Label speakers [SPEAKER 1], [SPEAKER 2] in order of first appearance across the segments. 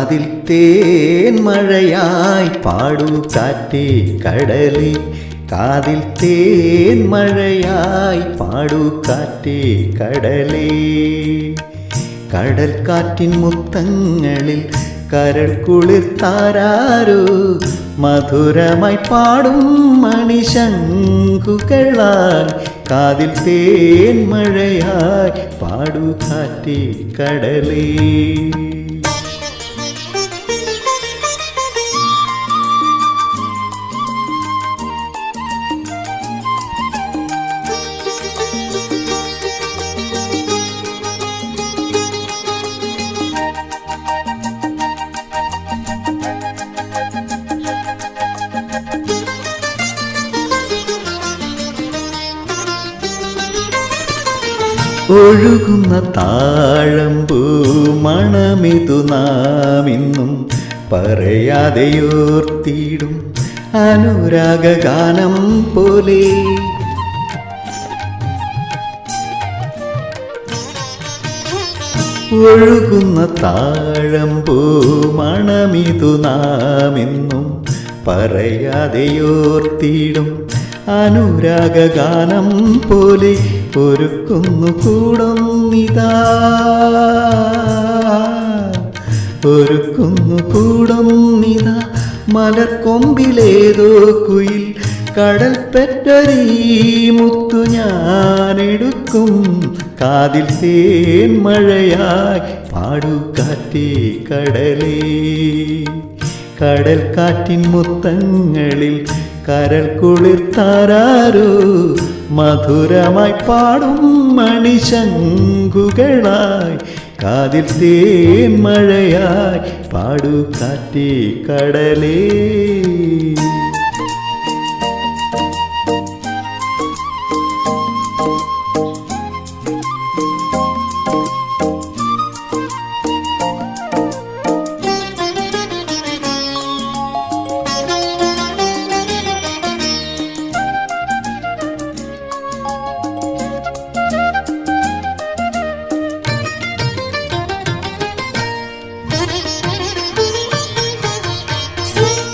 [SPEAKER 1] കാതിൽ തേൻ മഴയായി പാടൂ കാറ്റേ കടലേ, കാതിൽ തേൻ മഴയായി പാടൂ കാറ്റേ കടലേ. കടൽ കാറ്റിൻ മുത്തങ്ങളിൽ കരൾ കുളിർത്താരോ, മധുരമായി പാടും മണിശങ്കുകളായി കാതിൽ തേൻ മഴയായി പാടൂ കാറ്റേ കടലേ. ഒഴുകുന്ന താഴമ്പൂ മണമിതു നാമിന്നും പറയാതെയോർത്തിടും അനുരാഗഗാനം പോലെ. ഒഴുകുന്ന താഴമ്പൂ മണമിതു നാമെന്നും പറയാതെയോർത്തിടും അനുരാഗഗാനം പോലെ. ഒരുക്കുന്നു കൂടുന്നിതാ, ഒരുക്കുന്നു കൂടുന്നിതാ മലർക്കൊമ്പിലേതോ കുയിൽ. കടൽ പെറ്റൊരീ മുത്തു ഞാനെടുക്കും കാതിൽ തേൻ മഴയായി പാടൂ കാറ്റേ കടലേ. കടൽ കാറ്റിൻ മുത്തങ്ങളിൽ കരൾ കുളിർത്താരോ, മധുരമായി പാടും മണിശങ്കുകളായി കാതിൽ തേൻ മഴയായി പാടൂ കാറ്റേ കടലേ.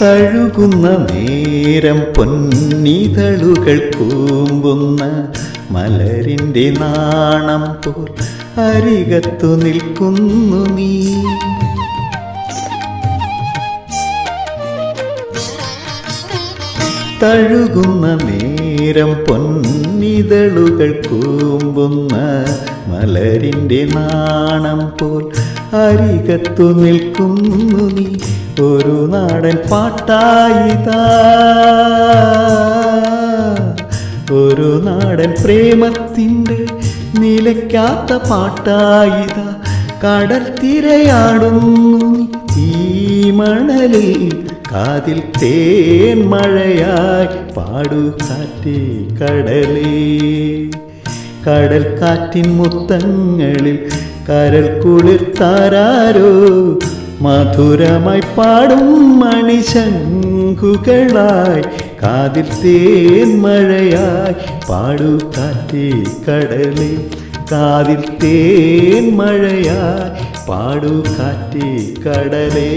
[SPEAKER 1] തഴുകുന്ന നേരം പൊന്നിതളുകൾ കൂമ്പുന്ന മലരിൻ്റെ നാണം പോൽ അരികത്തു നിൽക്കുന്നു നീ. തഴുകുന്ന നേരം പൊന്നിതളുകൾ കൂമ്പുന്ന മലരിൻ്റെ നാണം പോൽ അരികത്തു നിൽക്കുന്നു നീ. ഒരു നാടൻ പാട്ടായിതാ, ഒരു നാടൻ പ്രേമത്തിൻ്റെ നിലയ്ക്കാത്ത പാട്ടായിതാ. കടൽ തിരയാടുന്നു ഈ മണലിൽ കാതിൽ തേൻ മഴയായി പാടൂ കാറ്റേ കടലേ. കടൽ കാറ്റിൻ മുത്തങ്ങളിൽ കരൾ കുളിർത്താരോ, മധുരമായി പാടും മണിശങ്കുകളായി കാതിൽ തേൻ മഴയായി പാടൂ കാറ്റേ കടലേ. കാതിൽ തേൻ മഴയായി പാടൂ കാറ്റേ കടലേ.